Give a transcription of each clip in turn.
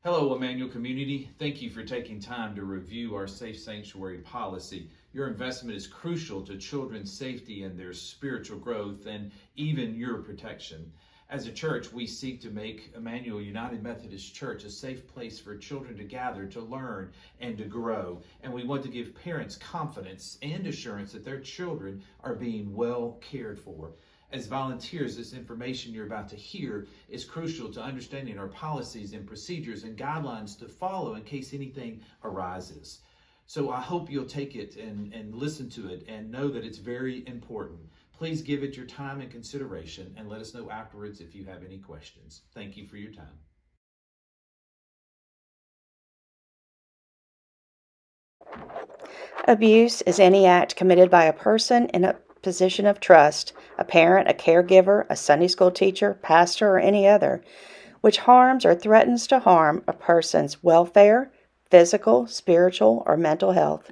Hello, Emmanuel community. Thank you for taking time to review our Safe Sanctuary policy. Your investment is crucial to children's safety and their spiritual growth and even your protection. As a church, we seek to make Emmanuel United Methodist Church a safe place for children to gather, to learn, and to grow. And we want to give parents confidence and assurance that their children are being well cared for. As volunteers, this information you're about to hear is crucial to understanding our policies and procedures and guidelines to follow in case anything arises. So I hope you'll take it and listen to it and know that it's very important. Please give it your time and consideration and let us know afterwards if you have any questions. Thank you for your time. Abuse is any act committed by a person in a position of trust, a parent, a caregiver, a Sunday school teacher, pastor, or any other, which harms or threatens to harm a person's welfare, physical, spiritual, or mental health.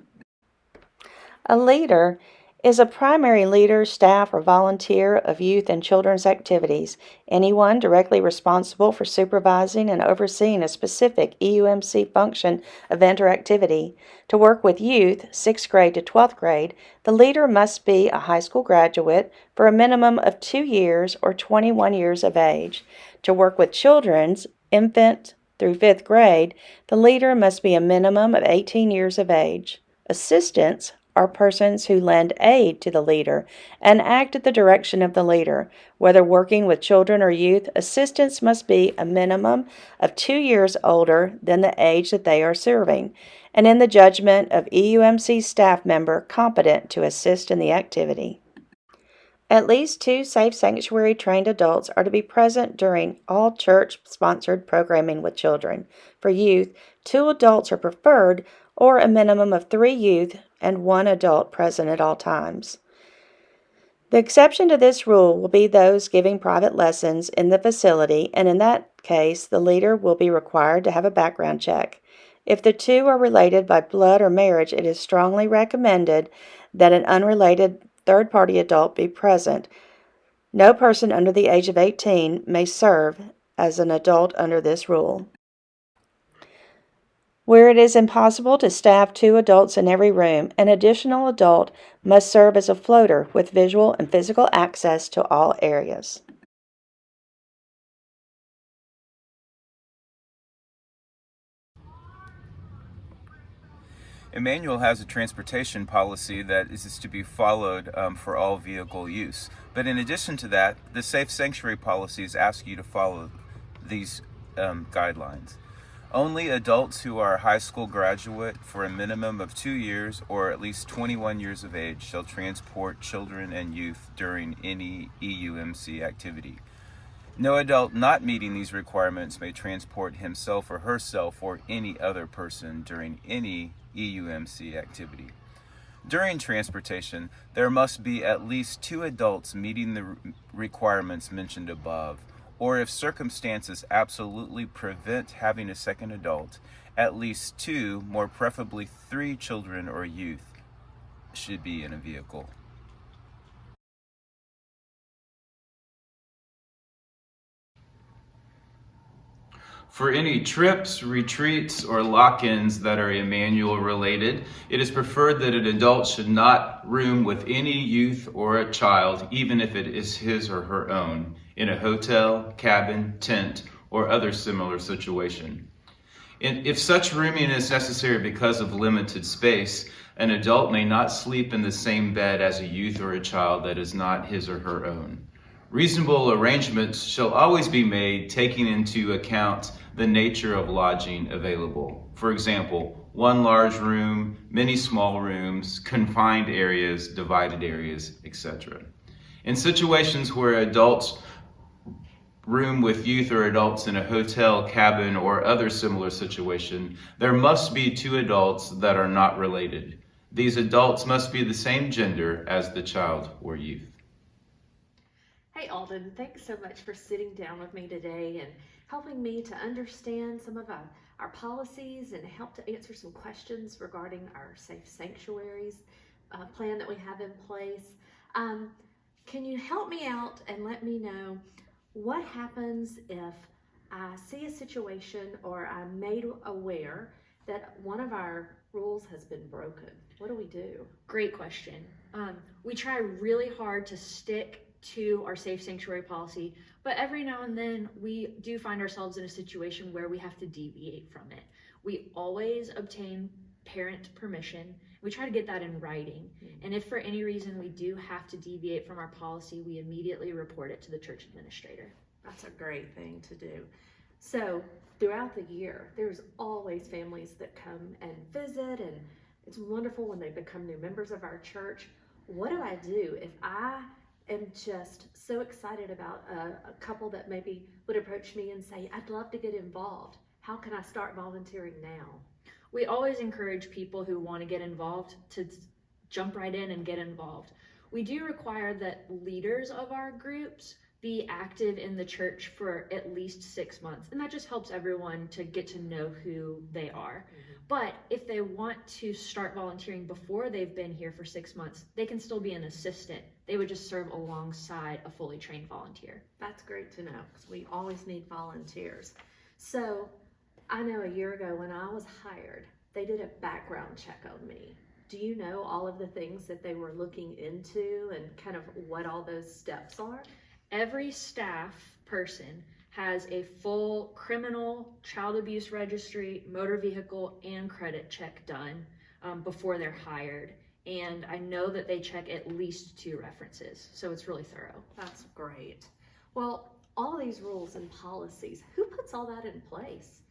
A leader is a primary leader, staff, or volunteer of youth and children's activities, anyone directly responsible for supervising and overseeing a specific EUMC function, event, or activity. To work with youth, 6th grade to 12th grade, the leader must be a high school graduate for a minimum of 2 years or 21 years of age. To work with children's infant through 5th grade, the leader must be a minimum of 18 years of age. Assistants are persons who lend aid to the leader and act at the direction of the leader. Whether working with children or youth, assistants must be a minimum of 2 years older than the age that they are serving, and in the judgment of EUMC staff member competent to assist in the activity. At least 2 Safe Sanctuary trained adults are to be present during all church-sponsored programming with children. For youth, 2 adults are preferred, or a minimum of 3 youth and 1 adult present at all times. The exception to this rule will be those giving private lessons in the facility, and in that case, the leader will be required to have a background check. If the 2 are related by blood or marriage, it is strongly recommended that an unrelated third-party adult be present. No person under the age of 18 may serve as an adult under this rule. Where it is impossible to staff 2 adults in every room, an additional adult must serve as a floater with visual and physical access to all areas. Emmanuel has a transportation policy that is to be followed for all vehicle use. But in addition to that, the Safe Sanctuary policies ask you to follow these guidelines. Only adults who are high school graduate for a minimum of 2 years or at least 21 years of age shall transport children and youth during any EUMC activity. No adult not meeting these requirements may transport himself or herself or any other person during any EUMC activity. During transportation, there must be at least 2 adults meeting the requirements mentioned above, or if circumstances absolutely prevent having a second adult, at least 2, more preferably 3 children or youth should be in a vehicle. For any trips, retreats, or lock-ins that are Emmanuel related, it is preferred that an adult should not room with any youth or a child, even if it is his or her own, in a hotel, cabin, tent, or other similar situation. And if such rooming is necessary because of limited space, an adult may not sleep in the same bed as a youth or a child that is not his or her own. Reasonable arrangements shall always be made, taking into account the nature of lodging available. For example, 1 large room, many small rooms, confined areas, divided areas, etc. In situations where adults room with youth or adults in a hotel, cabin, or other similar situation, there must be 2 adults that are not related. These adults must be the same gender as the child or youth. Hey Alden, thanks so much for sitting down with me today and helping me to understand some of our policies and help to answer some questions regarding our Safe Sanctuaries plan that we have in place. Can you help me out and let me know what happens if I see a situation or I'm made aware that one of our rules has been broken. What do we do? Great question. We try really hard to stick to our safe sanctuary policy, but every now and then we do find ourselves in a situation where we have to deviate from it. We always obtain parent permission. We try to get that in writing. And if for any reason we do have to deviate from our policy, we immediately report it to the church administrator. That's a great thing to do. So throughout the year, there's always families that come and visit, and it's wonderful when they become new members of our church. What do I do if I am just so excited about a couple that maybe would approach me and say, I'd love to get involved. How can I start volunteering now? We always encourage people who want to get involved to jump right in and get involved. We do require that leaders of our groups be active in the church for at least 6 months, and that just helps everyone to get to know who they are. But if they want to start volunteering before they've been here for 6 months, they can still be an assistant. They would just serve alongside a fully trained volunteer. That's great to know, because we always need volunteers. So I know a year ago when I was hired, they did a background check on me. Do you know all of the things that they were looking into and kind of what all those steps are? Every staff person has a full criminal, child abuse registry, motor vehicle, and credit check done before they're hired. And I know that they check at least 2 references, so it's really thorough. That's great. Well, all these rules and policies, who puts all that in place?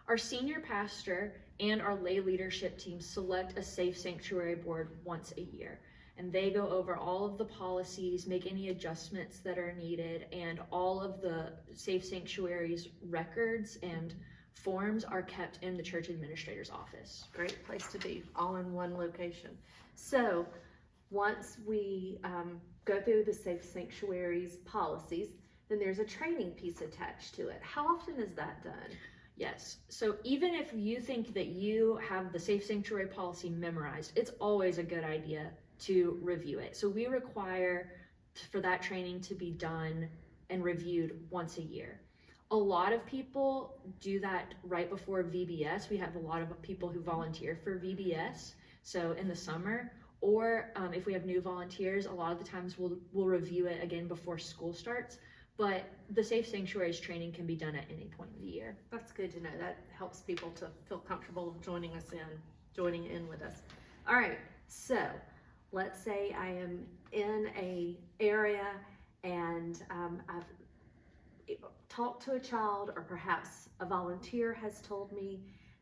Our senior pastor and our lay leadership team select a safe sanctuary board once a year. And they go over all of the policies, make any adjustments that are needed, and all of the safe sanctuary's records and forms are kept in the church administrator's office. Great place to be, all in one location. So once we go through the safe sanctuary's policies, then there's a training piece attached to it. How often is that done? Yes, so even if you think that you have the safe sanctuary policy memorized, it's always a good idea to review it. So we require for that training to be done and reviewed once a year. A lot of people do that right before VBS. We have a lot of people who volunteer for VBS, so in the summer, or if we have new volunteers, a lot of the times we'll review it again before school starts. But the Safe Sanctuaries training can be done at any point of the year. That's good to know. That helps people to feel comfortable joining in with us. All right, so let's say I am in a area and I've talked to a child, or perhaps a volunteer has told me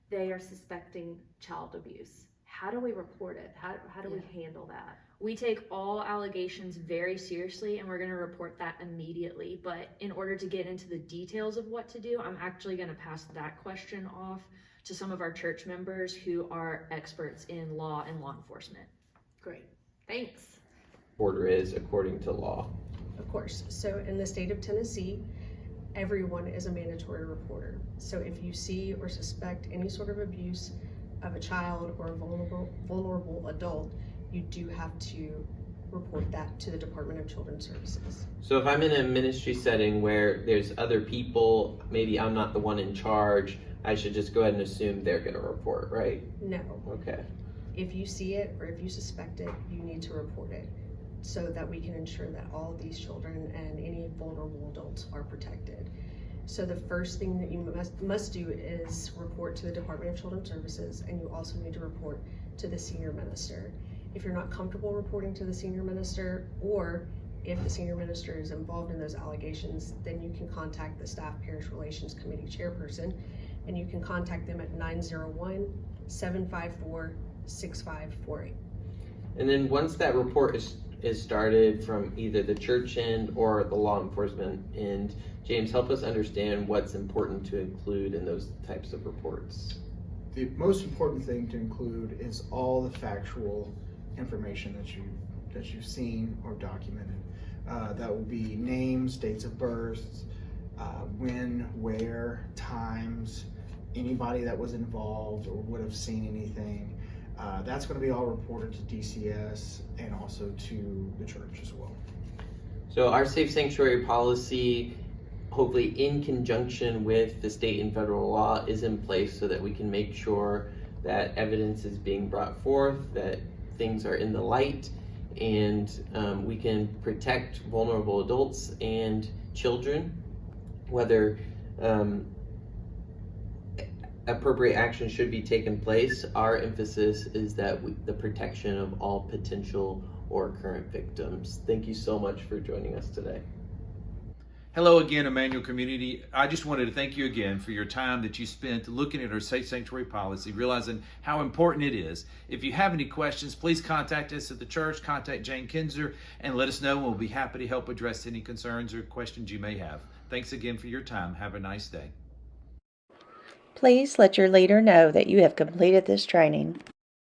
they are suspecting child abuse. How do we report it? How do we handle that? We take all allegations very seriously, and we're going to report that immediately. But in order to get into the details of what to do, I'm actually going to pass that question off to some of our church members who are experts in law and law enforcement. Great, thanks. Order is according to law. Of course. So in the state of Tennessee, everyone is a mandatory reporter. So if you see or suspect any sort of abuse of a child or a vulnerable adult, you do have to report that to the Department of Children's Services. So if I'm in a ministry setting where there's other people, maybe I'm not the one in charge, I should just go ahead and assume they're going to report, right? No. Okay. If you see it or if you suspect it, you need to report it so that we can ensure that all of these children and any vulnerable adults are protected. So the first thing that you must do is report to the Department of Children's Services, and you also need to report to the senior minister. If you're not comfortable reporting to the senior minister, or if the senior minister is involved in those allegations, then you can contact the Staff Parish Relations Committee chairperson, and you can contact them at 901-754-6548. And then once that report is started from either the church end or the law enforcement end, James, help us understand what's important to include in those types of reports. The most important thing to include is all the factual information that you've seen or documented. That will be names, dates of birth, when, where, times, anybody that was involved or would have seen anything. That's going to be all reported to DCS and also to the church as well. So our Safe Sanctuary policy hopefully in conjunction with the state and federal law, is in place so that we can make sure that evidence is being brought forth, that things are in the light, and we can protect vulnerable adults and children, whether appropriate action should be taken place. Our emphasis is that the protection of all potential or current victims. Thank you so much for joining us today. Hello again, Emmanuel community. I just wanted to thank you again for your time that you spent looking at our Safe Sanctuary policy, realizing how important it is. If you have any questions, please contact us at the church, contact Jane Kinzer, and let us know, and we'll be happy to help address any concerns or questions you may have. Thanks again for your time. Have a nice day. Please let your leader know that you have completed this training.